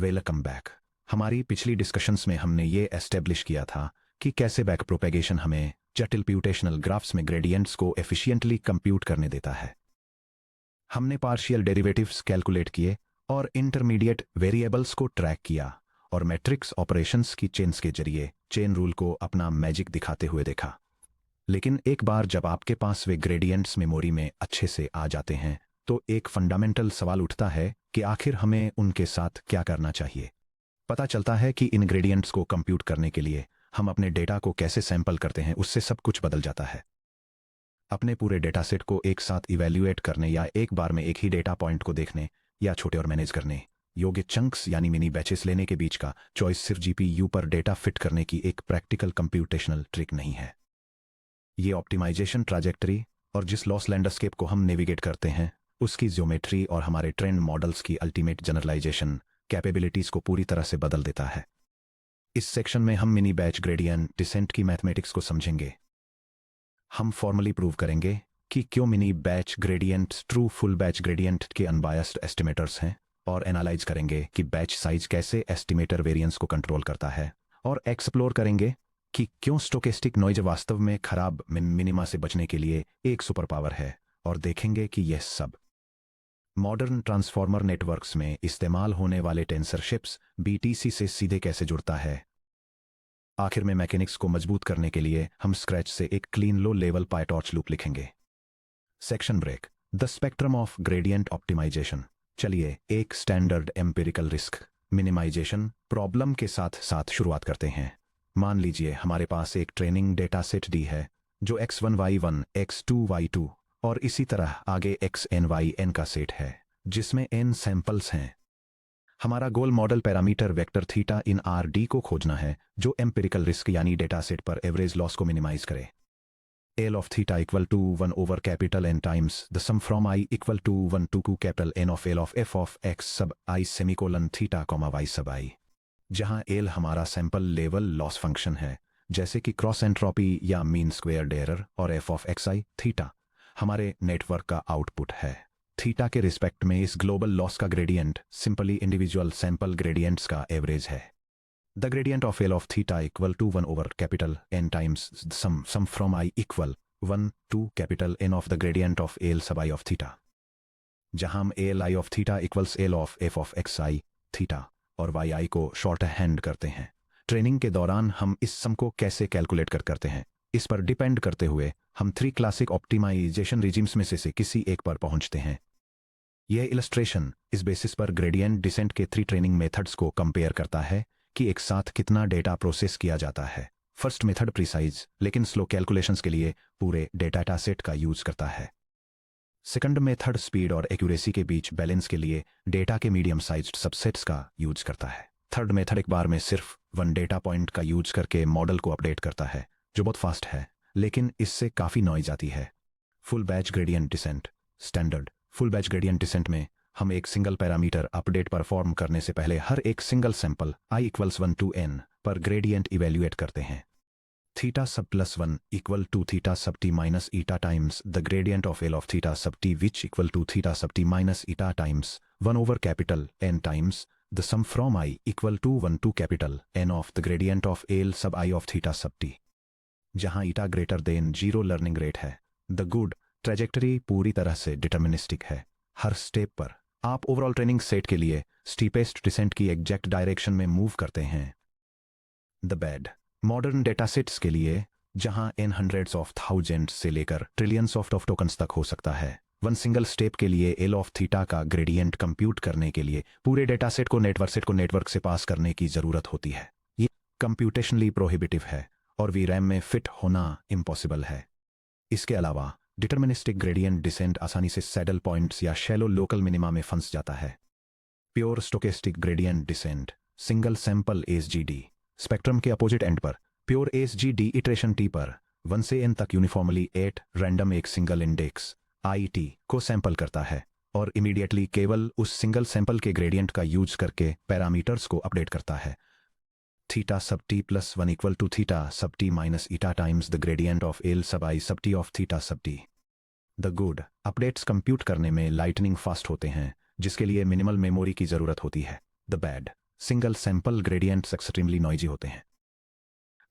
Welcome back. हमारी पिछली discussions में हमने ये एस्टेब्लिश किया था कि कैसे बैक प्रोपेगेशन हमें जटिल प्यूटेशनल ग्राफ्स में ग्रेडियंट्स को एफिशिएंटली कंप्यूट करने देता है। हमने पार्शियल डेरिवेटिव्स कैलकुलेट किए और इंटरमीडिएट वेरिएबल्स को ट्रैक किया और मैट्रिक्स ऑपरेशंस की चेन्स के जरिए चेन रूल को अपना मैजिक दिखाते हुए देखा। लेकिन एक बार जब आपके पास वे ग्रेडियंट्स मेमोरी में अच्छे से आ जाते हैं तो एक फंडामेंटल सवाल उठता है कि आखिर हमें उनके साथ क्या करना चाहिए। पता चलता है कि इन ग्रेडियंट्स को कंप्यूट करने के लिए हम अपने डेटा को कैसे सैंपल करते हैं, उससे सब कुछ बदल जाता है। अपने पूरे डेटा सेट को एक साथ इवैल्यूएट करने या एक बार में एक ही डेटा पॉइंट को देखने या छोटे और मैनेज करने योग्य चंक्स यानी मिनी बैचेस लेने के बीच का चॉइस सिर्फ जीपीयू पर डेटा फिट करने की एक प्रैक्टिकल कंप्यूटेशनल ट्रिक नहीं है। ये ऑप्टिमाइजेशन ट्रैजेक्टरी और जिस लॉस लैंडस्केप को हम नेविगेट करते हैं उसकी ज्योमेट्री और हमारे ट्रेंड मॉडल्स की अल्टीमेट जनरलाइजेशन कैपेबिलिटीज को पूरी तरह से बदल देता है। इस सेक्शन में हम मिनी बैच ग्रेडियंट डिसेंट की मैथमेटिक्स को समझेंगे। हम फॉर्मली प्रूव करेंगे कि क्यों mini batch gradients true full batch gradient के अनबायस्ड एस्टिमेटर्स हैं और एनालाइज करेंगे कि बैच साइज कैसे एस्टिमेटर वेरिएंस को कंट्रोल करता है और एक्सप्लोर करेंगे कि क्यों स्टोकेस्टिक नॉइज वास्तव में खराब मिनिमा से बचने के लिए एक सुपर पावर है, और देखेंगे कि यह सब मॉडर्न ट्रांसफॉर्मर नेटवर्क्स में इस्तेमाल होने वाले टेंसर शिप्स बीटीसी से सीधे कैसे जुड़ता है। आखिर में मैकेनिक्स को मजबूत करने के लिए हम स्क्रैच से एक clean low level PyTorch loop लिखेंगे। Section break, the spectrum of gradient optimisation. चलिए एक standard empirical risk minimisation problem के साथ साथ शुरुआत करते हैं। मान लीजिए हमारे पास एक ट्रेनिंग डेटा सेट डी है जो x1 y1 x2 y2 और इसी तरह आगे xn yn का सेट है जिसमें n सैंपल्स हैं। हमारा goal model parameter vector theta in R D को खोजना है जो एम्पिरिकल रिस्क यानी डेटा सेट पर एवरेज लॉस को मिनिमाइज करे। L of theta equal to 1 over capital N times the sum from I equal to 1 to q capital N of L of f of x sub I semicolon theta y sub I, जहां L हमारा sample level loss function है जैसे कि cross entropy या mean squared error, और f of xi theta हमारे network का output है। थीटा के रिस्पेक्ट में इस ग्लोबल लॉस का gradient simply individual sample gradients का एवरेज है। The gradient of L of theta equal to 1 over capital N times sum from I equal 1 to capital N of the gradient of L sub I of theta, जहां हम L I of theta equals L of f of xi theta और yi को short hand करते हैं। Training के दौरान हम इस सम को कैसे कैलकुलेट करते हैं इस पर डिपेंड करते हुए हम 3 क्लासिक ऑप्टिमाइजेशन रिजिम्स में से किसी एक पर पहुंचते हैं। यह इलस्ट्रेशन इस बेसिस पर ग्रेडियंट डिसेंट के 3 ट्रेनिंग मेथड्स को कंपेयर करता है कि एक साथ कितना डेटा प्रोसेस किया जाता है। फर्स्ट मेथड प्रिसाइज लेकिन स्लो कैलकुलेशंस के लिए पूरे डेटा सेट का यूज करता है। सेकंड मेथड स्पीड और एक्यूरेसी के बीच बैलेंस के लिए डेटा के मीडियम साइज्ड सबसेट्स का यूज करता है। थर्ड मेथड एक बार में सिर्फ 1 डेटा पॉइंट का यूज करके मॉडल को अपडेट करता है जो बहुत फास्ट है लेकिन इससे काफी नॉइज आती है। Full batch gradient decent. Standard full batch gradient decent में हम एक सिंगल पैरामीटर अपडेट परफॉर्म करने से पहले हर एक single sample i equals 1 to n पर ग्रेडियंट इवेल्युएट करते हैं। Theta sub plus 1 equal to theta sub T minus eta times the gradient of L of theta sub T which equal to theta sub T minus eta times 1 over capital n times the sum from i equal to 1 to capital n of the gradient of L sub i of theta sub T, जहां ईटा greater than 0 learning rate है। The good trajectory पूरी तरह से deterministic है। हर step पर आप overall training set के लिए स्टीपेस्ट डिसेंट की एग्जैक्ट डायरेक्शन में मूव करते हैं। द बैड मॉडर्न डेटासेट्स के लिए जहां n हंड्रेड्स ऑफ थाउजेंड्स से लेकर ट्रिलियंस ऑफ टोकन्स तक हो सकता है, वन सिंगल स्टेप के लिए L ऑफ थीटा का ग्रेडियंट कंप्यूट करने के लिए पूरे डेटासेट को नेटवर्क से पास करने की जरूरत होती है। ये कंप्यूटेशनली प्रोहिबिटिव है और VRAM में फिट होना इम्पॉसिबल है। इसके अलावा डिटर्मिनिस्टिक ग्रेडियंट डिसेंट आसानी से सैडल पॉइंट्स या शैलो लोकल मिनिमा में फंस जाता है। Pure stochastic gradient descent single sample SGD spectrum के अपोजिट एंड पर प्योर SGD इटरेशन T पर 1 से n तक यूनिफॉर्मली 8 रैंडम एक सिंगल इंडेक्स IT को सैंपल करता है और इमीडिएटली केवल उस सिंगल सैंपल के ग्रेडियंट का यूज करके पैरामीटर्स को अपडेट करता है। Theta sub T plus 1 equal to theta sub T minus eta times the gradient of L sub i सब T of theta sub T. The good updates compute करने में lightning fast होते हैं जिसके लिए मिनिमल मेमोरी की जरूरत होती है। The bad single sample gradients extremely noisy होते हैं।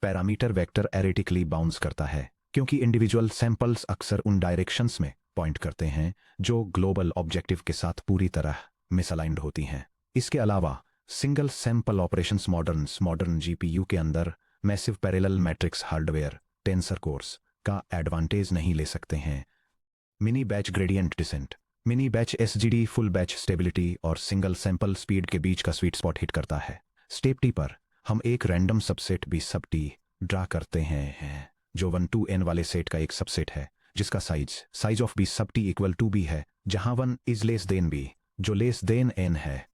पैरामीटर वेक्टर एरेटिकली बाउंस करता है क्योंकि इंडिविजुअल सैंपल्स अक्सर उन डायरेक्शंस में पॉइंट करते हैं जो ग्लोबल ऑब्जेक्टिव के साथ पूरी तरह मिसअलाइंड होती हैं। इसके अलावा single sample operations modern GPU के अंदर massive parallel matrix hardware tensor cores का एडवांटेज नहीं ले सकते हैं। Mini batch gradient descent mini batch SGD full batch stability और सिंगल सैंपल स्पीड के बीच का स्वीट स्पॉट हिट करता है। स्टेप टी पर हम एक रैंडम सबसेट बी सब टी ड्रा करते हैं जो 1 to n वाले सेट का एक सबसेट है जिसका साइज ऑफ बी सब टी इक्वल टू बी है, जहां 1 इज लेस देन बी जो लेस देन n है।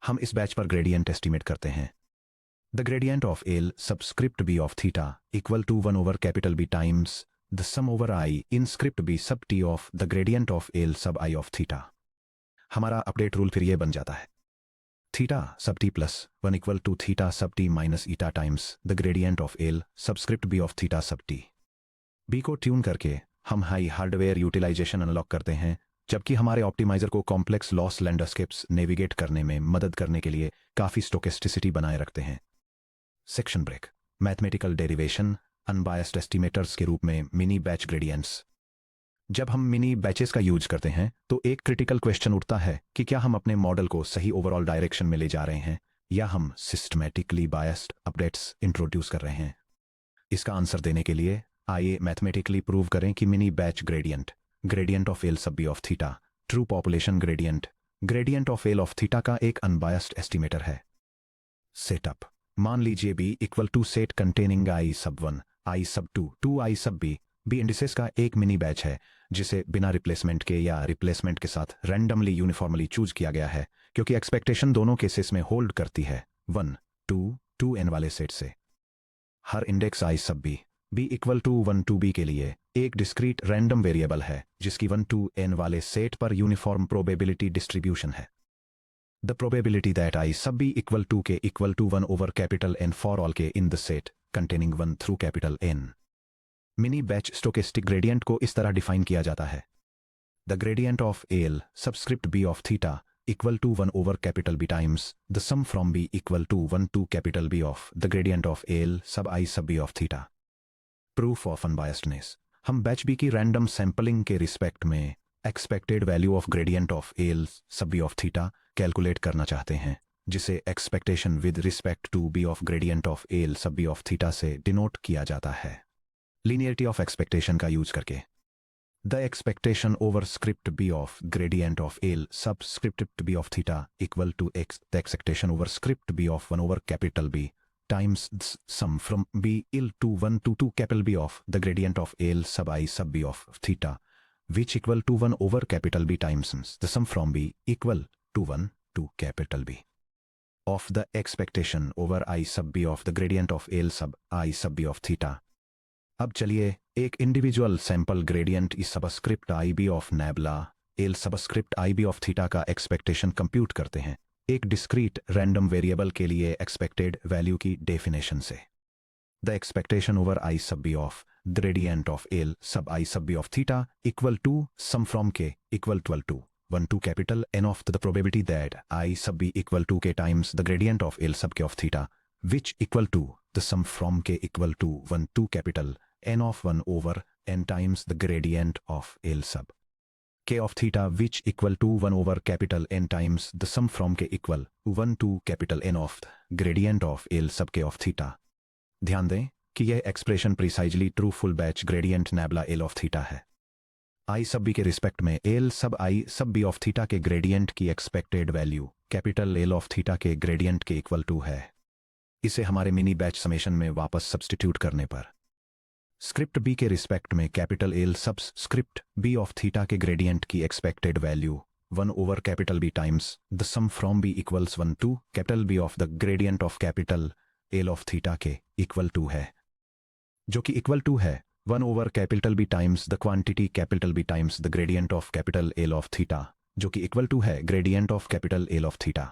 हम इस बैच पर ग्रेडियंट एस्टिमेट करते हैं। The gradient of L subscript B of theta equal to 1 over capital B times the sum over I in script B sub t of the gradient of L sub I of theta। हमारा update rule फिर ये बन जाता है theta sub T plus 1 equal to theta sub T minus eta times the gradient of L subscript B of theta sub T. B को tune करके हम high hardware utilisation unlock करते हैं, जबकि हमारे ऑप्टिमाइजर को कॉम्प्लेक्स लॉस लैंडस्केप्स नेविगेट करने में मदद करने के लिए काफ़ी स्टोकेस्टिसिटी बनाए रखते हैं। Section break mathematical derivation unbiased estimators के रूप में मिनी बैच ग्रेडियंट्स। जब हम मिनी बैचेस का यूज करते हैं तो एक क्रिटिकल क्वेश्चन उठता है कि क्या हम अपने मॉडल को सही ओवरऑल डायरेक्शन में ले जा रहे हैं या हम सिस्टमैटिकली बायस्ड अपडेट्स इंट्रोड्यूस कर रहे हैं। इसका आंसर देने के लिए आइए मैथमेटिकली प्रूव करें कि mini batch gradient of L sub B of theta true population gradient of L of theta का एक अनबायस्ड एस्टिमेटर है। सेटअप मान लीजिए B equal to set containing I sub 1 आई सब 2 आई सब बी इंडिसेस का एक मिनी बैच है जिसे बिना रिप्लेसमेंट के या रिप्लेसमेंट के साथ रैंडमली यूनिफॉर्मली चूज किया गया है क्योंकि एक्सपेक्टेशन दोनों केसेस में होल्ड करती है 1 2 n वाले सेट से। हर index i sub B equal to 1 to b के लिए एक डिस्क्रीट रैंडम वेरिएबल है जिसकी 1 to n वाले सेट पर यूनिफॉर्म प्रोबेबिलिटी डिस्ट्रीब्यूशन है। The probability that I sub b equal to k equal to 1 over capital N for all k in the set containing 1 through capital N। Mini batch stochastic gradient को इस तरह define किया जाता है the gradient of L subscript B of theta equal to 1 over capital B times the sum from b equal to 1 to capital B of the gradient of L sub I sub b of theta। Proof of unbiasedness हम batch B की random sampling के respect में expected value of gradient of L sub B of theta calculate करना चाहते हैं, जिसे expectation with respect to B of gradient of L sub B of theta से denote किया जाता है लीनियरिटी ऑफ एक्सपेक्टेशन का यूज करके। The expectation over script B of gradient of L sub script B of theta equal to the expectation over script B of 1 over capital B times sum from b il to 1 to 2 capital B of the gradient of L sub I sub B of theta which equal to 1 over capital B times the sum from b equal to 1 to capital B of the expectation over I sub B of the gradient of L sub I sub B of theta। अब चलिए एक individual sample gradient E subscript i B of nabla L subscript i B of theta का expectation compute करते हैं एक discrete random variable के लिए expected value की डेफिनेशन से। The expectation over i sub B of gradient of L sub i sub B of theta equal to sum from k equal to 1 to capital N of the probability that I sub b equal to k times the gradient of L sub k of theta which equal to the sum from k equal to 1 to capital N of 1 over n times the gradient of L sub k of theta which equal to 1 over capital N times the sum from k equal 1 to capital N of the gradient of L sub k of theta। ध्यान दें कि यह expression precisely true full batch gradient nebula L of theta है। आई sub B के respect में L sub i sub B of theta के gradient की expected value capital L of theta के ग्रेडियंट के इक्वल टू है। इसे हमारे मिनी बैच समेशन में वापस सब्स्टिट्यूट करने पर स्क्रिप्ट बी के रिस्पेक्ट में capital L subscript B of theta के ग्रेडियंट की expected value 1 over capital B times the sum from b equals 1 to capital B of the gradient of capital L of theta के equal to है, जो कि equal to है 1 over capital B times the quantity capital B times the gradient of capital L of theta जो कि equal to है gradient of capital L of theta।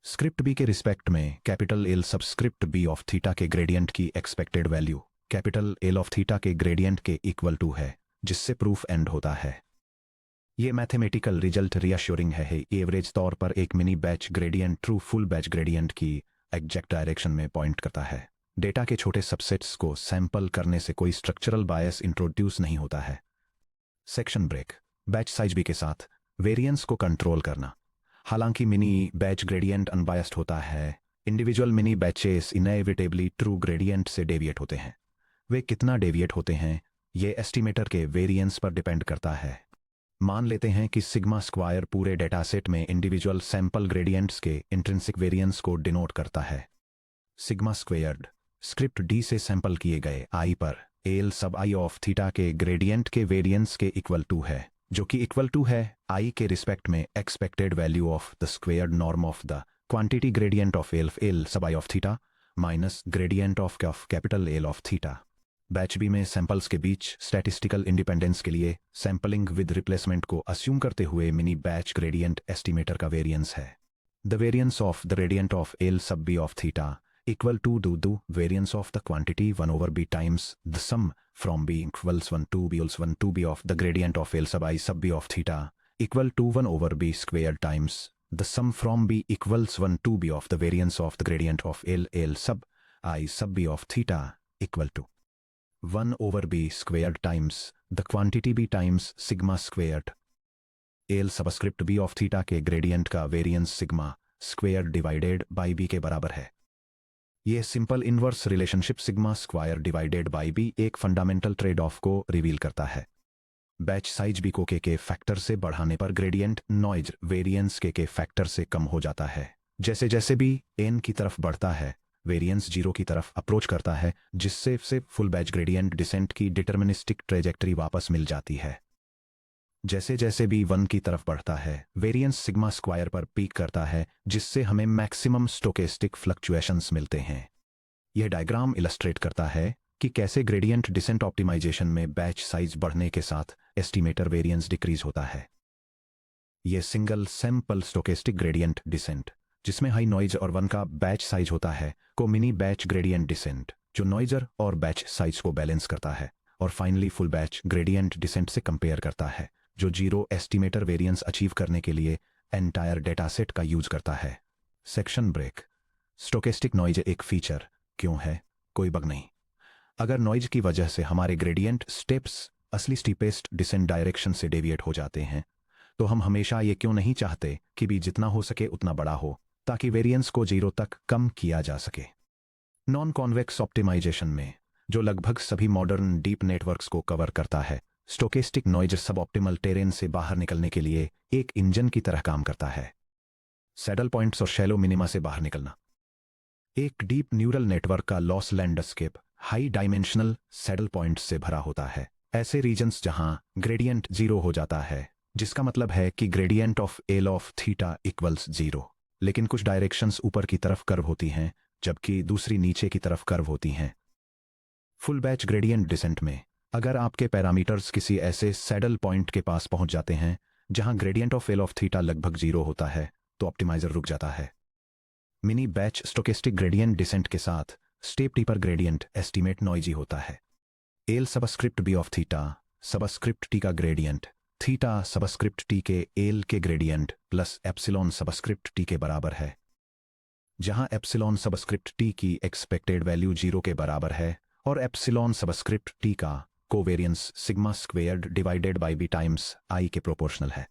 Script B के respect में capital L subscript B of theta के gradient की expected value capital L of theta के gradient के equal to है, जिससे प्रूफ एंड होता है। ये मैथमेटिकल रिजल्ट रियश्योरिंग है एवरेज तौर पर एक mini batch gradient true full batch gradient की एग्जैक्ट डायरेक्शन में पॉइंट करता है। डेटा के छोटे सबसेट्स को सैंपल करने से कोई स्ट्रक्चरल बायस इंट्रोड्यूस नहीं होता है। Section break. Batch size B के साथ वेरिएंस को कंट्रोल करना। हालांकि मिनी बैच ग्रेडियंट अनबायस्ड होता है, individual mini batches inevitably true gradient से डेविएट होते हैं। वे कितना डेविएट होते हैं ये एस्टिमेटर के वेरिएंस पर डिपेंड करता है। मान लेते हैं कि सिग्मा स्क्वायर पूरे डेटासेट में इंडिविजुअल सैंपल ग्रेडियंट्स के इंट्रिंसिक वेरिएंस को डिनोट करता है। सिग्मा स्क्वेयर्ड स्क्रिप्ट डी से सैंपल किए गए आई पर L sub I of theta के ग्रेडियंट के वेरिएंस के इक्वल टू है, जो कि इक्वल टू है आई के रिस्पेक्ट में expected value of the squared norm of the quantity gradient of L sub I of theta minus gradient of capital L of theta. Batch B में samples के बीच statistical independence के लिए sampling with replacement को assume करते हुए mini batch gradient estimator का variance है the variance of the gradient of L sub B of theta equal to to variance of the quantity 1 over b times the sum from b equals 1 to b equals 1 to b of the gradient of L sub b of theta equal to 1 over b square times the sum from b equals 1 to b of the variance of the gradient of L sub b of theta equal to 1 over b squared times the quantity b times sigma squared L subscript b of theta के gradient का variance sigma square divided by b के बराबर है। यह simple inverse relationship sigma square divided by b एक fundamental trade off को reveal करता है। बैच साइज b को के फैक्टर से बढ़ाने पर ग्रेडियंट नॉइज वेरिएंस के फैक्टर से कम हो जाता है। जैसे जैसे b n की तरफ बढ़ता है वेरिएंस 0 की तरफ अप्रोच करता है, जिससे से फुल बैच ग्रेडियंट डिसेंट की डिटर्मिनिस्टिक ट्रेजेक्टरी वापस मिल जाती है। जैसे जैसे भी 1 की तरफ बढ़ता है वेरिएंस सिग्मा स्क्वायर पर पीक करता है, जिससे हमें मैक्सिमम स्टोकेस्टिक फ्लक्चुएशंस मिलते हैं। यह डायग्राम इलस्ट्रेट करता है कि कैसे ग्रेडियंट डिसेंट ऑप्टिमाइजेशन में बैच साइज बढ़ने के साथ एस्टिमेटर वेरिएंस डिक्रीज होता है। यह single sample stochastic gradient decent जिसमें हाई नॉइज और 1 का बैच साइज होता है को मिनी बैच ग्रेडियंट डिसेंट जो नॉइजर और बैच साइज को बैलेंस करता है, और finally full batch gradient decent से कंपेयर करता है जो 0 एस्टिमेटर वेरिएंस अचीव करने के लिए एंटायर डेटासेट का यूज करता है। Section break. स्टोकेस्टिक नॉइज एक फीचर क्यों है? कोई बग नहीं। अगर नॉइज की वजह से हमारे ग्रेडियंट स्टेप्स असली स्टीपेस्ट डिसेंट डायरेक्शन से डेविएट हो जाते हैं, तो हम हमेशा ये क्यों नहीं चाहते कि भी जितना हो सके उतना बड़ा हो, ताकि वेरिएंस को 0 तक कम किया जा सके। नॉन कॉन्वेक्स ऑप्टिमाइजेशन में, जो लगभग सभी मॉडर्न डीप नेटवर्क्स को कवर करता है, स्टोकेस्टिक नॉइज सब ऑप्टिमल टेरेन से बाहर निकलने के लिए एक इंजन की तरह काम करता है। सैडल पॉइंट्स और शैलो मिनिमा से बाहर निकलना। एक डीप न्यूरल नेटवर्क का loss landscape high dimensional saddle points से भरा होता है, ऐसे रीजन्स जहां ग्रेडियंट 0 हो जाता है, जिसका मतलब है कि gradient of L of theta equals 0, लेकिन कुछ डायरेक्शंस ऊपर की तरफ कर्व होती हैं जबकि दूसरी नीचे की तरफ कर्व होती हैं। फुल बैच ग्रेडियंट डिसेंट में अगर आपके पैरामीटर्स किसी ऐसे सैडल पॉइंट के पास पहुंच जाते हैं जहां gradient of L of theta लगभग 0 होता है, तो ऑप्टिमाइजर रुक जाता है। Mini batch stochastic gradient descent के साथ स्टेप टी पर ग्रेडियंट एस्टीमेट नॉइजी होता है। L subscript B of theta subscript T का ग्रेडियंट थीटा सबस्क्रिप्ट टी के एल के gradient plus epsilon subscript T के बराबर है, जहां एप्सिलॉन सबस्क्रिप्ट टी की एक्सपेक्टेड वैल्यू 0 के बराबर है और एप्सिलॉन सबस्क्रिप्ट टी का covariance sigma squared divided by B times I के प्रोपोर्शनल है।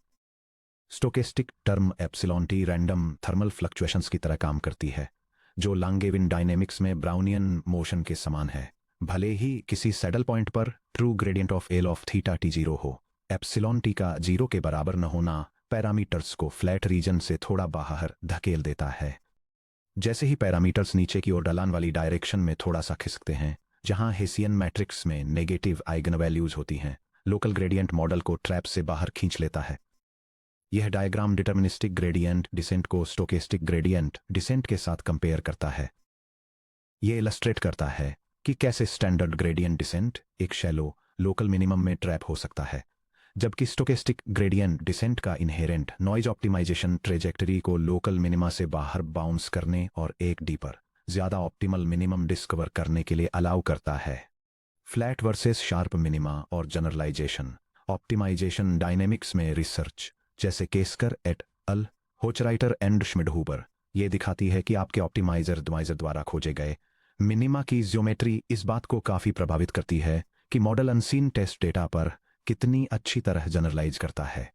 Stochastic term epsilon T random thermal fluctuations की तरह काम करती है, जो लांगेविन डायनेमिक्स में ब्राउनियन मोशन के समान है। भले ही किसी सैडल पॉइंट पर true gradient of L of theta T 0 हो, एप्सिलॉन टी का 0 के बराबर न होना पैरामीटर्स को फ्लैट रीजन से थोड़ा बाहर धकेल देता है। जैसे ही पैरामीटर्स नीचे की ओर ढलान वाली डायरेक्शन में थोड़ा सा खिसकते हैं, जहां हेसियन मैट्रिक्स में नेगेटिव आइगन वैल्यूज होती हैं, लोकल ग्रेडियंट मॉडल को ट्रैप से बाहर खींच लेता है। यह डायग्राम डिटर्मिनिस्टिक ग्रेडियंट डिसेंट को स्टोकेस्टिक ग्रेडियंट डिसेंट के साथ कंपेयर करता है। यह इलस्ट्रेट करता है कि कैसे स्टैंडर्ड ग्रेडियंट डिसेंट एक शैलो लोकल मिनिमम में ट्रैप हो सकता है, जबकि स्टोकेस्टिक ग्रेडियंट डिसेंट का इनहेरेंट नॉइज ऑप्टिमाइजेशन ट्रेजेक्टरी को लोकल मिनिमा से बाहर बाउंस करने और एक डीपर ज्यादा ऑप्टिमल मिनिमम डिस्कवर करने के लिए अलाउ करता है। फ्लैट वर्सेस शार्प मिनिमा और जनरलाइजेशन। ऑप्टिमाइजेशन डायनेमिक्स में रिसर्च जैसे केस्कर एट अल, होचराइटर एंड श्मिडहुबर ये दिखाती है कि आपके ऑप्टिमाइजर द्वारा खोजे गए मिनिमा की ज्योमेट्री इस बात को काफ़ी प्रभावित करती है कि मॉडल अनसीन टेस्ट डेटा पर कितनी अच्छी तरह जनरलाइज करता है।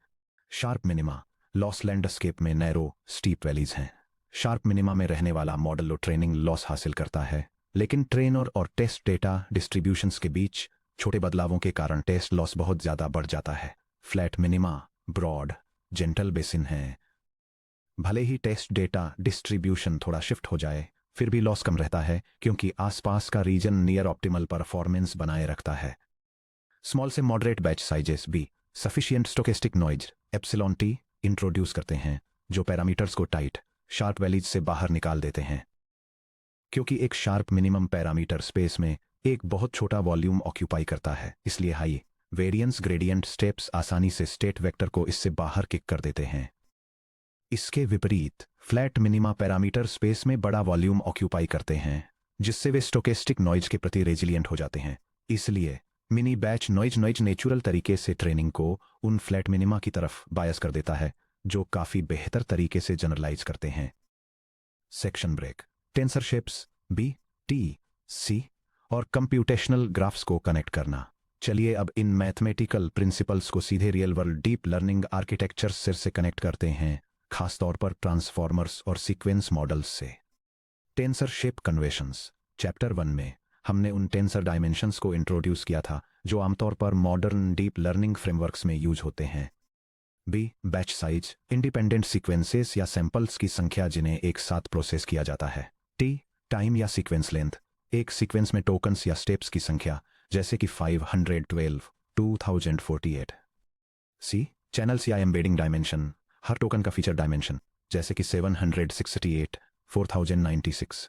शार्प मिनिमा लॉस लैंडस्केप में नैरो स्टीप वैलीज हैं। शार्प मिनिमा में रहने वाला मॉडल लो ट्रेनिंग लॉस हासिल करता है, लेकिन ट्रेनर और टेस्ट डेटा डिस्ट्रीब्यूशंस के बीच छोटे बदलावों के कारण टेस्ट लॉस बहुत ज़्यादा बढ़ जाता है। Flat minima broad gentle basin है। भले ही टेस्ट डेटा डिस्ट्रीब्यूशन थोड़ा शिफ्ट हो जाए, फिर भी लॉस कम रहता है क्योंकि आसपास का रीजन नियर ऑप्टिमल परफॉर्मेंस बनाए रखता है। स्मॉल से मॉडरेट बैच साइजेस भी sufficient stochastic noise epsilon T introduce करते हैं, जो पैरामीटर्स को टाइट शार्प वैलीज से बाहर निकाल देते हैं। क्योंकि एक शार्प मिनिमम पैरामीटर स्पेस में एक बहुत छोटा वॉल्यूम ऑक्यूपाई करता है, इसलिए हाई वेरिएंस ग्रेडियंट स्टेप्स आसानी से स्टेट वेक्टर को इससे बाहर किक कर देते हैं। इसके विपरीत फ्लैट मिनिमा पैरामीटर स्पेस में बड़ा वॉल्यूम ऑक्यूपाई करते हैं, जिससे वे स्टोकेस्टिक नॉइज के प्रति रेजिलिएंट हो जाते हैं। इसलिए मिनी बैच नॉइज नेचुरल तरीके से ट्रेनिंग को उन फ्लैट मिनिमा की तरफ बायस कर देता है, जो काफ़ी बेहतर तरीके से जनरलाइज करते हैं। Section break. Tensor shapes B T C और कंप्यूटेशनल ग्राफ्स को कनेक्ट करना। चलिए अब इन मैथमेटिकल प्रिंसिपल्स को सीधे real world deep learning architecture से कनेक्ट करते हैं, खासतौर पर ट्रांसफॉर्मर्स और सीक्वेंस मॉडल्स से। टेंसर शेप कन्वेंशंस चैप्टर 1 में हमने उन टेंसर डायमेंशंस को इंट्रोड्यूस किया था जो आमतौर पर मॉडर्न डीप लर्निंग फ्रेमवर्क्स में यूज होते हैं। B batch size independent sequences या सैंपल्स की संख्या जिन्हें एक साथ प्रोसेस किया जाता है। टी टाइम या सीक्वेंस लेंथ एक सीक्वेंस में टोकन्स या स्टेप्स की संख्या, जैसे कि 512 2048। सी चैनल्स या एम्बेडिंग डायमेंशन हर टोकन का फीचर डायमेंशन, जैसे कि 768 4096।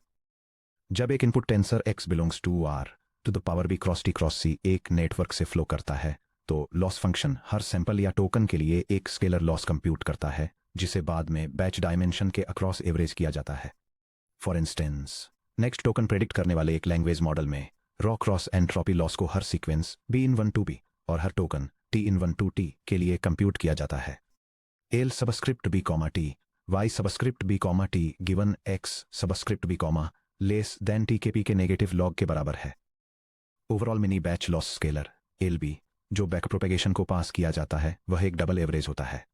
जब एक input tensor x belongs to R to the power B cross T cross सी एक नेटवर्क से फ्लो करता है, तो लॉस फंक्शन हर सैंपल या टोकन के लिए एक स्केलर लॉस कंप्यूट करता है, जिसे बाद में बैच डायमेंशन के अक्रॉस एवरेज किया जाता है। For instance next token predict करने वाले एक लैंग्वेज मॉडल में रॉ क्रॉस एंट्रोपी लॉस को हर सीक्वेंस b/1 और हर टोकन t/2 के लिए कंप्यूट किया जाता है। L subscript b, t y subscript b, t given x subscript b, less than t के p के नेगेटिव लॉग के बराबर है। Overall mini batch loss scalar L B जो बैक प्रोपेगेशन को पास किया जाता है, वह एक डबल एवरेज होता है।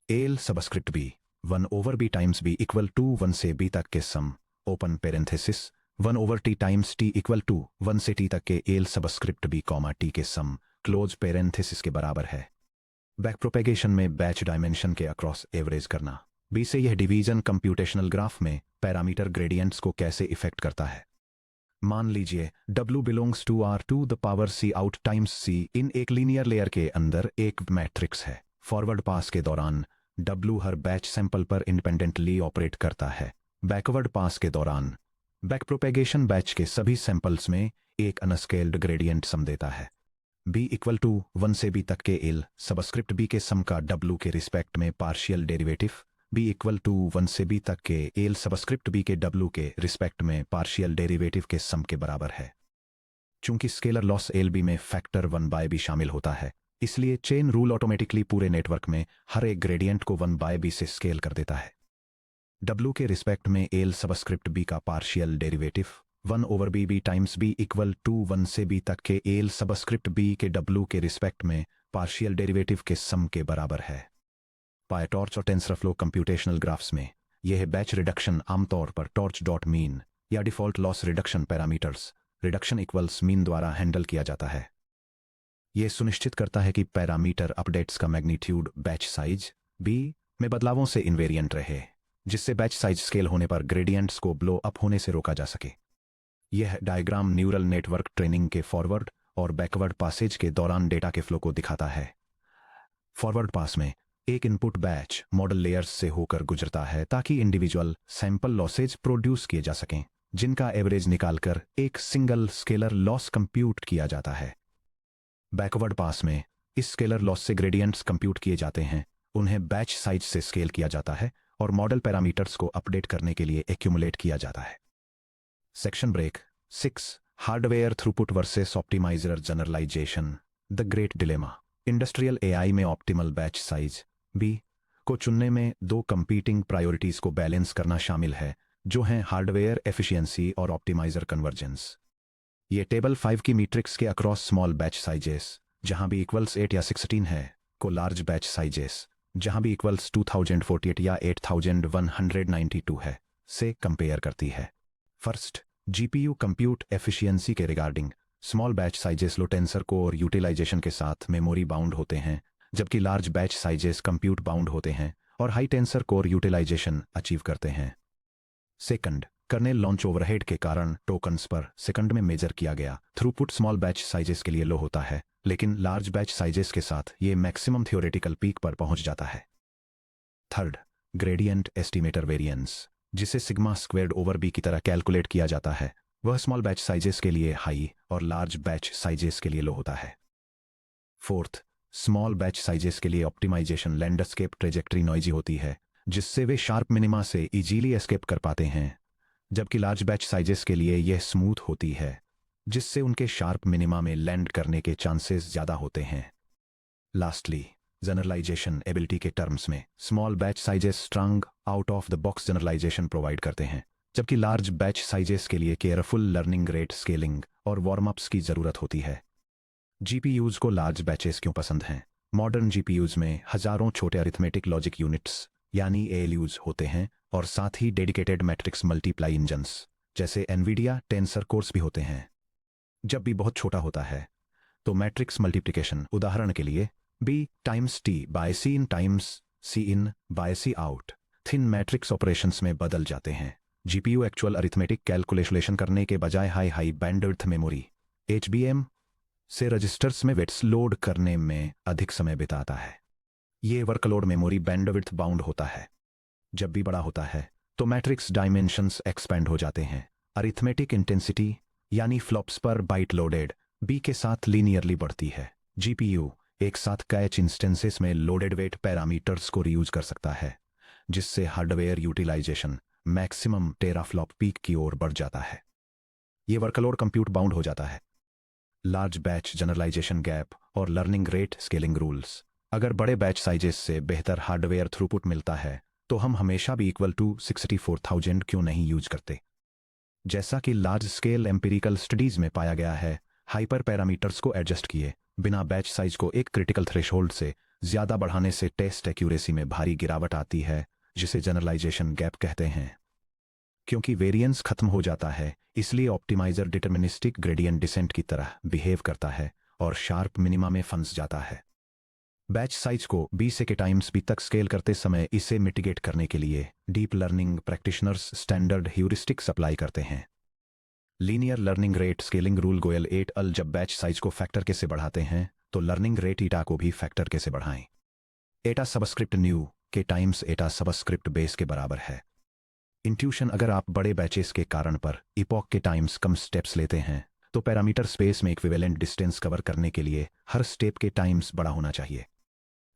L subscript b 1/b times b equal to 1 से b तक के sum open parenthesis 1/t times t equal to 1 से t तक के एल सबस्क्रिप्ट b, t के सम क्लोज पेरेंथेसिस के बराबर है। बैक प्रोपेगेशन में बैच डायमेंशन के अक्रॉस एवरेज करना। बी से यह डिवीजन कंप्यूटेशनल ग्राफ में पैरामीटर ग्रेडियंट्स को कैसे इफेक्ट करता है। मान लीजिए W belongs to R to the power C out times C in एक लीनियर लेयर के अंदर एक मैट्रिक्स है। फॉरवर्ड पास के दौरान W हर बैच सैंपल पर इंडिपेंडेंटली ऑपरेट करता है। बैकवर्ड पास के दौरान बैक प्रोपेगेशन बैच के सभी सैंपल्स में एक अनस्केल्ड ग्रेडियंट सम देता है। b इक्वल टू 1 से b तक के एल सबस्क्रिप्ट b के सम का W के रिस्पेक्ट में partial derivative b equal to 1 से b तक के एल सबस्क्रिप्ट b के W के रिस्पेक्ट में पार्शियल डेरिवेटिव के सम के बराबर है। चूंकि स्केलर लॉस LB में फैक्टर 1/b शामिल होता है, इसलिए चेन रूल ऑटोमेटिकली पूरे नेटवर्क में हर एक ग्रेडियंट को 1/b से स्केल कर देता है। W के रिस्पेक्ट में एल सबस्क्रिप्ट b का partial derivative 1/b times b equal to 1 से b तक के एल सबस्क्रिप्ट b के W के रिस्पेक्ट में पार्शियल डेरिवेटिव के सम के बराबर है। पायटॉर्च और टेंसरफ्लो कंप्यूटेशनल ग्राफ्स में यह बैच रिडक्शन आमतौर पर टॉर्च डॉट मीन या default loss reduction parameters reduction equals mean द्वारा हैंडल किया जाता है। यह सुनिश्चित करता है कि पैरामीटर अपडेट्स का मैग्नीट्यूड बैच साइज b में बदलावों से इनवेरिएंट रहे, जिससे बैच साइज स्केल होने पर ग्रेडियंट्स को ब्लो अप होने से रोका जा सके। यह डायग्राम न्यूरल नेटवर्क ट्रेनिंग के फॉरवर्ड और बैकवर्ड पासेज के दौरान डेटा के फ्लो को दिखाता है। फॉरवर्ड पास में एक इनपुट बैच मॉडल लेयर्स से होकर गुजरता है ताकि इंडिविजुअल सैंपल लॉसेज प्रोड्यूस किए जा सकें, जिनका एवरेज निकालकर एक सिंगल स्केलर लॉस कंप्यूट किया जाता है। बैकवर्ड पास में इस स्केलर लॉस से ग्रेडियंट्स कंप्यूट किए जाते हैं, उन्हें बैच साइज से स्केल किया जाता है और मॉडल पैरामीटर्स को अपडेट करने के लिए एक्यूमुलेट किया जाता है। Section break 6 hardware throughput versus optimiser generalisation the great dilemma. Industrial AI में ऑप्टिमल बैच साइज बी को चुनने में दो कंपीटिंग प्रायोरिटीज को बैलेंस करना शामिल है, जो हैं हार्डवेयर एफिशिएंसी और ऑप्टिमाइजर कन्वर्जेंस। ये टेबल 5 की मैट्रिक्स के अक्रॉस स्मॉल बैच साइजेस जहां भी इक्वल्स 8 या 16 है को लार्ज बैच साइजेस जहां भी इक्वल्स 2048 या 8192 है से कंपेयर करती है। फर्स्ट, जीपीयू कंप्यूट एफिशिएंसी के regarding small batch sizes low tensor core utilisation के साथ मेमोरी बाउंड होते हैं, जबकि large batch sizes compute bound होते हैं और high tensor core utilisation achieve करते हैं। सेकंड, कर्नेल लॉन्च ओवरहेड के कारण टोकन्स पर सेकंड में मेजर किया गया थ्रूपुट स्मॉल बैच साइजेस के लिए लो होता है, लेकिन लार्ज बैच साइजेस के साथ ये मैक्सिमम थियोरेटिकल पीक पर पहुंच जाता है। थर्ड, ग्रेडियंट एस्टिमेटर वेरिएंस, जिसे सिग्मा स्क्वेयर्ड ओवर बी की तरह कैलकुलेट किया जाता है, वह स्मॉल बैच साइजेस के लिए हाई और लार्ज बैच साइजेस के लिए लो होता है। फोर्थ, स्मॉल बैच साइजेस के लिए ऑप्टिमाइजेशन लैंडस्केप ट्रेजेक्ट्री नॉइजी होती है, जिससे वे शार्प मिनिमा से इजीली एस्केप कर पाते हैं, जबकि लार्ज बैच साइजेस के लिए यह स्मूथ होती है, जिससे उनके शार्प मिनिमा में लैंड करने के चांसेस ज़्यादा होते हैं। लास्टली, जनरलाइजेशन एबिलिटी के टर्म्स में small batch sizes strong out of the box generalisation provide करते हैं, जबकि लार्ज बैच साइजेस के लिए केयरफुल लर्निंग रेट स्केलिंग और वार्म अप्स की ज़रूरत होती है। जीपीयूज़ को लार्ज बैचेस क्यों पसंद हैं? मॉडर्न जीपीयूज़ में हज़ारों छोटे अरिथमेटिक लॉजिक यूनिट्स यानी एएलयूज़ होते हैं और साथ ही डेडिकेटेड मैट्रिक्स मल्टीप्लाई इंजन्स जैसे एनवीडिया टेंसर कोर्स भी होते हैं। जब भी बहुत छोटा होता है तो मैट्रिक्स मल्टीप्लिकेशन, उदाहरण के लिए B times T by C in times C in by C out, thin matrix operations में बदल जाते हैं। जीपीयू एक्चुअल अरिथमेटिक कैलकुलेशन करने के बजाय हाई बैंडविड्थ मेमोरी एचबीएम से रजिस्टर्स में वेट्स लोड करने में अधिक समय बिताता है। ये वर्कलोड मेमोरी बैंडविड्थ बाउंड होता है। जब भी बड़ा होता है तो मैट्रिक्स डायमेंशंस एक्सपेंड हो जाते हैं। अरिथमेटिक इंटेंसिटी यानी flops per byte loaded B के साथ लीनियरली बढ़ती है। जीपीयू एक साथ कैच इंस्टेंसेस में लोडेड वेट पैरामीटर्स को रीयूज कर सकता है, जिससे hardware utilisation maximum teraflop peak की ओर बढ़ जाता है। ये वर्कलोड कंप्यूट बाउंड हो जाता है। लार्ज बैच जनरलाइजेशन गैप और लर्निंग रेट स्केलिंग रूल्स। अगर बड़े बैच साइजेस से बेहतर हार्डवेयर थ्रूपुट मिलता है तो हम हमेशा भी इक्वल टू 64,000 क्यों नहीं यूज करते? जैसा कि लार्ज स्केल एम्पिरिकल स्टडीज में पाया गया है, हाइपर पैरामीटर्स को एडजस्ट किए बिना बैच साइज को एक क्रिटिकल थ्रेशोल्ड से ज्यादा बढ़ाने से टेस्ट एक्यूरेसी में भारी गिरावट आती है, जिसे जनरलाइजेशन गैप कहते हैं। क्योंकि वेरिएंस खत्म हो जाता है, इसलिए ऑप्टिमाइजर डिटर्मिनिस्टिक ग्रेडियंट डिसेंट की तरह बिहेव करता है और शार्प मिनिमा में फंस जाता है। बैच साइज को 20 के टाइम्स बी तक स्केल करते समय इसे मिटिगेट करने के लिए deep learning practitioners standard heuristics apply करते हैं। Linear learning rate scaling rule Goyal et al जब बैच साइज को फैक्टर के से बढ़ाते हैं तो लर्निंग रेट ईटा को भी फैक्टर के से बढ़ाएं। एटा सबस्क्रिप्ट न्यू के टाइम्स एटा सबस्क्रिप्ट बेस के बराबर है। इंट्यूशन, अगर आप बड़े बैचेस के कारण पर इपॉक के टाइम्स कम स्टेप्स लेते हैं तो पैरामीटर स्पेस में इक्विवेलेंट डिस्टेंस कवर करने के लिए हर स्टेप के टाइम्स बड़ा होना चाहिए।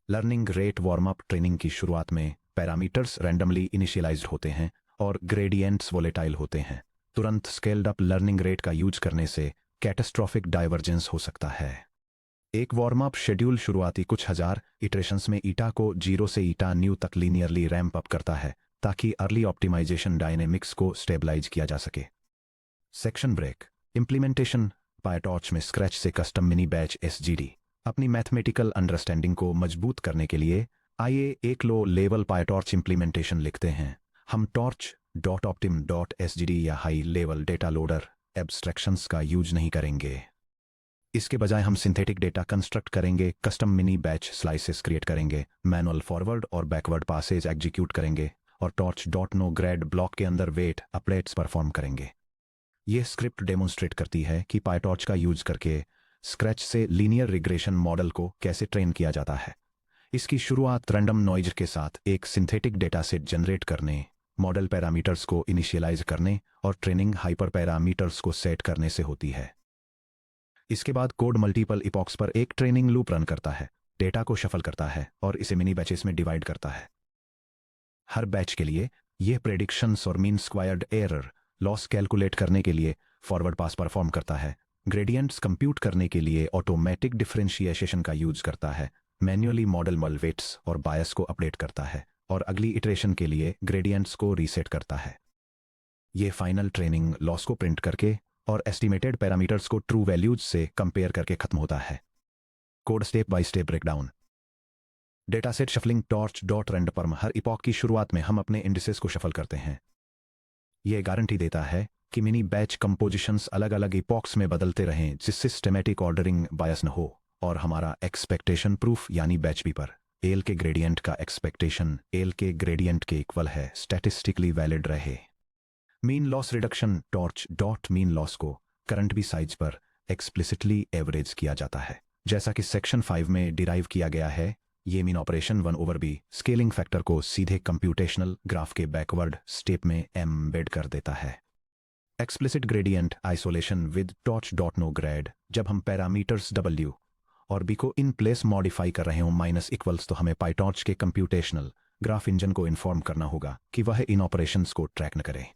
Learning rate warm up training की शुरुआत में पैरामीटर्स रैंडमली इनिशियलाइज्ड होते हैं और ग्रेडियंट्स वोलेटाइल होते हैं। तुरंत स्केल्ड अप लर्निंग रेट का यूज करने से कैटास्ट्रोफिक डाइवर्जेंस हो सकता है। एक वार्म अप शेड्यूल शुरुआती कुछ हजार इटरेशंस में ईटा को 0 से ईटा न्यू तक लीनियरली रैंप अप करता है ताकि अर्ली ऑप्टिमाइजेशन डायनेमिक्स को स्टेबलाइज किया जा सके। Section break implementation. पायटॉर्च में स्क्रैच से कस्टम मिनी बैच एसजीडी। अपनी मैथमेटिकल अंडरस्टैंडिंग को मजबूत करने के लिए आइए एक लो लेवल पायटॉर्च इंप्लीमेंटेशन लिखते हैं। हम torch.optim.sgd या high level data loader abstractions का यूज नहीं करेंगे। इसके बजाय हम सिंथेटिक डेटा कंस्ट्रक्ट करेंगे, custom mini batch slices create करेंगे, मैनुअल फॉरवर्ड और बैकवर्ड पासेज एग्जीक्यूट करेंगे और torch.no ग्रेड ब्लॉक के अंदर वेट अपडेट्स परफॉर्म करेंगे। यह स्क्रिप्ट डेमोन्स्ट्रेट करती है कि पायटॉर्च का यूज करके स्क्रैच से लीनियर रिग्रेशन मॉडल को कैसे ट्रेन किया जाता है। इसकी शुरुआत रैंडम नॉइज के साथ एक सिंथेटिक डेटा सेट जनरेट करने, मॉडल पैरामीटर्स को इनिशियलाइज करने और ट्रेनिंग हाइपर पैरामीटर्स को सेट करने से होती है। इसके बाद कोड मल्टीपल इपॉक्स पर एक ट्रेनिंग लूप रन करता है, डेटा को शफल करता है और इसे मिनी बैचेस में डिवाइड करता है। हर बैच के लिए यह प्रेडिक्शंस और mean squared error loss calculate करने के लिए फॉरवर्ड पास परफॉर्म करता है, ग्रेडियंट्स कंप्यूट करने के लिए ऑटोमेटिक डिफरेंशिएशन का यूज करता है, मैन्युअली मॉडल वेट्स और बायस को अपडेट करता है और अगली इटरेशन के लिए ग्रेडियंट्स को रीसेट करता है। ये फाइनल ट्रेनिंग लॉस को प्रिंट करके और एस्टिमेटेड पैरामीटर्स को ट्रू वैल्यूज से कंपेयर करके खत्म होता है। Code step by step breakdown. Dataset shuffling torch dot randperm. हर इपॉक की शुरुआत में हम अपने इंडिसेस को शफल करते हैं। यह गारंटी देता है कि मिनी बैच कंपोजिशंस अलग अलग इपॉक्स में बदलते रहें जिससे सिस्टेमेटिक ऑर्डरिंग बायस न हो और हमारा एक्सपेक्टेशन प्रूफ यानी बैच बी पर एल के ग्रेडियंट का एक्सपेक्टेशन एल के ग्रेडियंट के इक्वल है स्टैटिस्टिकली वैलिड रहे। Mean loss reduction. Torch dot mean loss को करंट बी साइज पर एक्सप्लिसिटली एवरेज किया जाता है जैसा कि सेक्शन 5 में डिराइव किया गया है। ये mean operation 1/b scaling factor को सीधे कंप्यूटेशनल ग्राफ के बैकवर्ड स्टेप में एम्बेड कर देता है। Explicit gradient isolation with torch dot no grad. जब हम पैरामीटर्स w और b को इन प्लेस मॉडिफाई कर रहे हो माइनस इक्वल्स तो हमें पाइटॉर्च के कंप्यूटेशनल ग्राफ इंजन को इन्फॉर्म करना होगा कि वह इन ऑपरेशंस को ट्रैक न करे।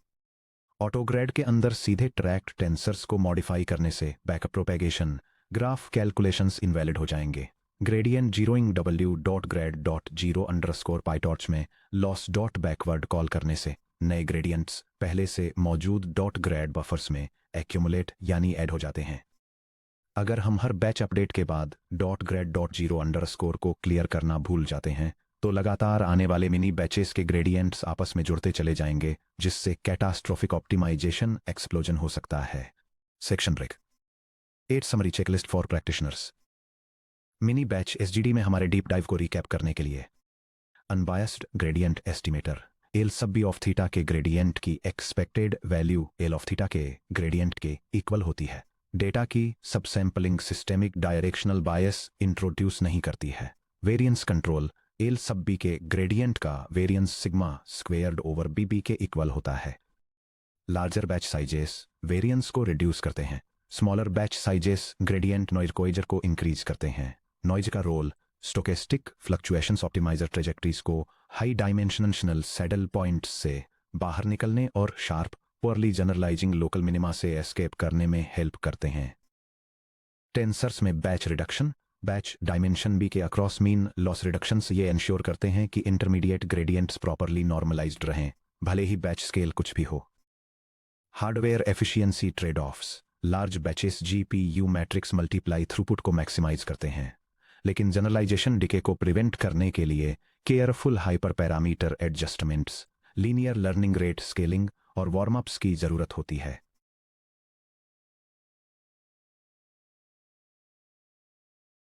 ऑटोग्रेड के अंदर सीधे ट्रैक्ड टेंसर्स को मॉडिफाई करने से backup propagation graph calculations invalid हो जाएंगे। Gradient zeroing w dot grade dot zero underscore PyTorch में लॉस डॉट बैकवर्ड कॉल करने से नए ग्रेडियंट्स पहले से मौजूद डॉट ग्रेड बफर्स में एक्यूमुलेट यानी ऐड हो जाते हैं। अगर हम हर बैच अपडेट के बाद dot grade dot zero underscore को क्लियर करना भूल जाते हैं तो लगातार आने वाले मिनी बैचेस के ग्रेडियंट्स आपस में जुड़ते चले जाएंगे जिससे कैटास्ट्रोफिक ऑप्टिमाइजेशन एक्सप्लोजन हो सकता है। Section break. 8 summary checklist for practitioners. Mini batch SGD में हमारे डीप डाइव को रिकैप करने के लिए unbiased gradient estimator L sub B of theta के ग्रेडियंट की expected value L of theta के ग्रेडियंट के इक्वल होती है। डेटा की subsampling systemic directional bias introduce नहीं करती है। Variance control L sub B के ग्रेडियंट का variance sigma squared over B के इक्वल होता है। लार्जर बैच साइजेस वेरिएंस को रिड्यूस करते हैं। Smaller batch sizes gradient noise कोइजर को इंक्रीज करते हैं। नॉइज का role stochastic fluctuations optimizer trajectories को हाई डायमेंशनल सैडल पॉइंट्स से बाहर निकलने और sharp poorly generalizing local minima से एस्केप करने में हेल्प करते हैं। टेंसर्स में batch reduction batch dimension B के अक्रॉस मीन लॉस रिडक्शंस ये इंश्योर करते हैं कि इंटरमीडिएट ग्रेडियंट्स प्रॉपरली नॉर्मलाइज्ड रहें भले ही बैच स्केल कुछ भी हो। Hardware efficiency trade offs. Large batches GPU matrix multiply throughput को मैक्सिमाइज करते हैं लेकिन जनरलाइजेशन डिके को प्रिवेंट करने के लिए careful hyper parameter adjustments linear learning rate scaling और वार्म अप्स की जरूरत होती है।